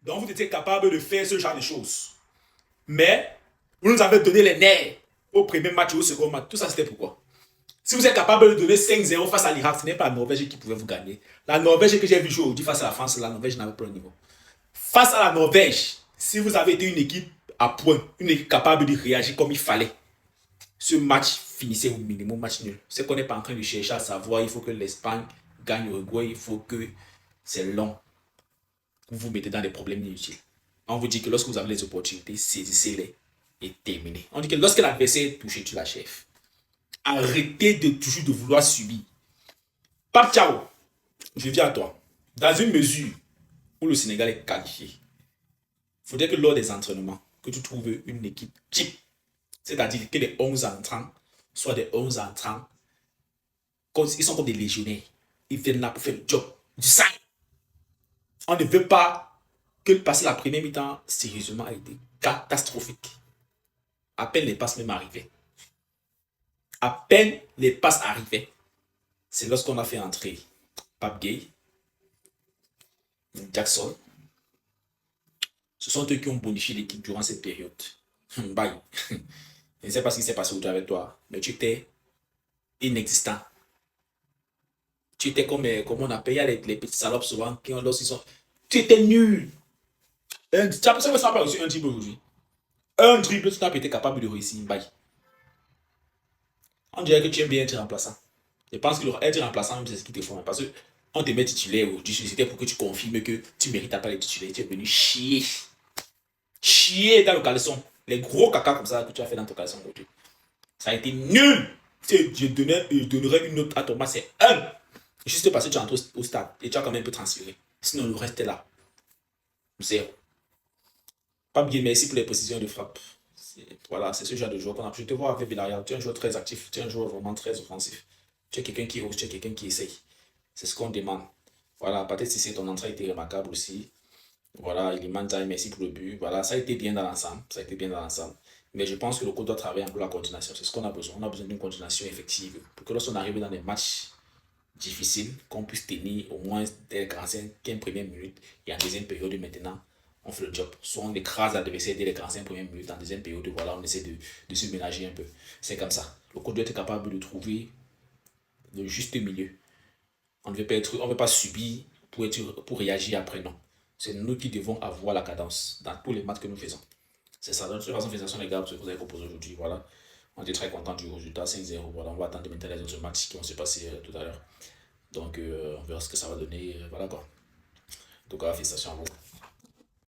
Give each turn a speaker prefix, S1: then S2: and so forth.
S1: Donc, vous étiez capable de faire ce genre de choses. Mais, vous nous avez donné les nerfs au premier match ou au second match. Tout ça, c'était pourquoi? Si vous êtes capable de donner 5-0 face à l'Irak, ce n'est pas la Norvège qui pouvait vous gagner. La Norvège que j'ai vue jouer aujourd'hui face à la France, la Norvège n'avait pas le niveau. Face à la Norvège, si vous avez été une équipe à point, une équipe capable de réagir comme il fallait, ce match finissait au minimum match nul. C'est qu'on n'est pas en train de chercher à savoir, il faut que l'Espagne gagne l'Uruguay, il faut que c'est long. Vous vous mettez dans des problèmes inutiles. On vous dit que lorsque vous avez les opportunités, saisissez-les et terminez. On dit que lorsque l'adversaire est touché, tu l'achèves. Arrêtez de toujours de vouloir subir. Pape Thiaw, je viens à toi. Dans une mesure où le Sénégal est qualifié, il faudrait que lors des entraînements, que tu trouves une équipe type. C'est-à-dire que les 11 entrants soient des 11 entrants. Ils sont comme des légionnaires. Ils viennent là pour faire le job du sang. On ne veut pas que passer la première mi-temps, sérieusement, a été catastrophique. À peine les passes même arrivaient. À peine les passes arrivaient. C'est lorsqu'on a fait entrer Pape Gueye, Jackson. Ce sont eux qui ont bonifié l'équipe durant cette période. Bye. Je ne sais pas ce qui s'est passé aujourd'hui avec toi, mais tu étais inexistant. Tu étais comme on appelle, il y a les petits salopes souvent qui ont lorsqu'ils sont. Tu étais nul. Tu as l'impression que ça n'a pas reçu un dribble aujourd'hui. Un dribble, tu n'as pas été capable de réussir. Bye. On dirait que tu aimes bien être remplaçant. Je pense que être remplaçant, c'est ce qui te faut. Parce qu'on te met titulaire aujourd'hui, c'était pour que tu confirmes que tu ne mérites pas les titulaires. Tu es venu chier. Chier dans le caleçon. Les gros caca comme ça que tu as fait dans ton caleçon aujourd'hui. Ça a été nul. Je donnerais une note à ton match, c'est 1. Juste parce que tu es entré au stade et tu as quand même un peu transféré. Sinon, le reste est là. 0. Pas bien, merci pour les précisions de frappe. Voilà, c'est ce genre de joueur qu'on a. Je te vois avec Villarreal. Tu es un joueur très actif. Tu es un joueur vraiment très offensif. Tu es quelqu'un qui ose, tu es quelqu'un qui essaye. C'est ce qu'on demande. Voilà, peut-être si ton entrée était remarquable aussi. Voilà, il demande merci pour le but. Voilà, ça a été bien dans l'ensemble. Ça a été bien dans l'ensemble. Mais je pense que le coach doit travailler un peu la coordination. C'est ce qu'on a besoin. On a besoin d'une coordination effective. Pour que lorsqu'on arrive dans des matchs difficiles, qu'on puisse tenir au moins des 45 premières minutes. Et en deuxième période maintenant, on fait le job. Soit on écrase l'adversaire dès les 45 premières minutes. En deuxième période, voilà, on essaie de se ménager un peu. C'est comme ça. Le coach doit être capable de trouver le juste milieu. On ne veut pas subir pour réagir après, non. C'est nous qui devons avoir la cadence dans tous les matchs que nous faisons. C'est ça. De toute façon, félicitations les gars, ce que vous avez proposé aujourd'hui. Voilà. On était très content du résultat 5-0. Voilà, on va attendre maintenant les autres matchs qui vont se passer tout à l'heure. Donc, on verra ce que ça va donner. Voilà quoi. En tout cas, félicitations à vous.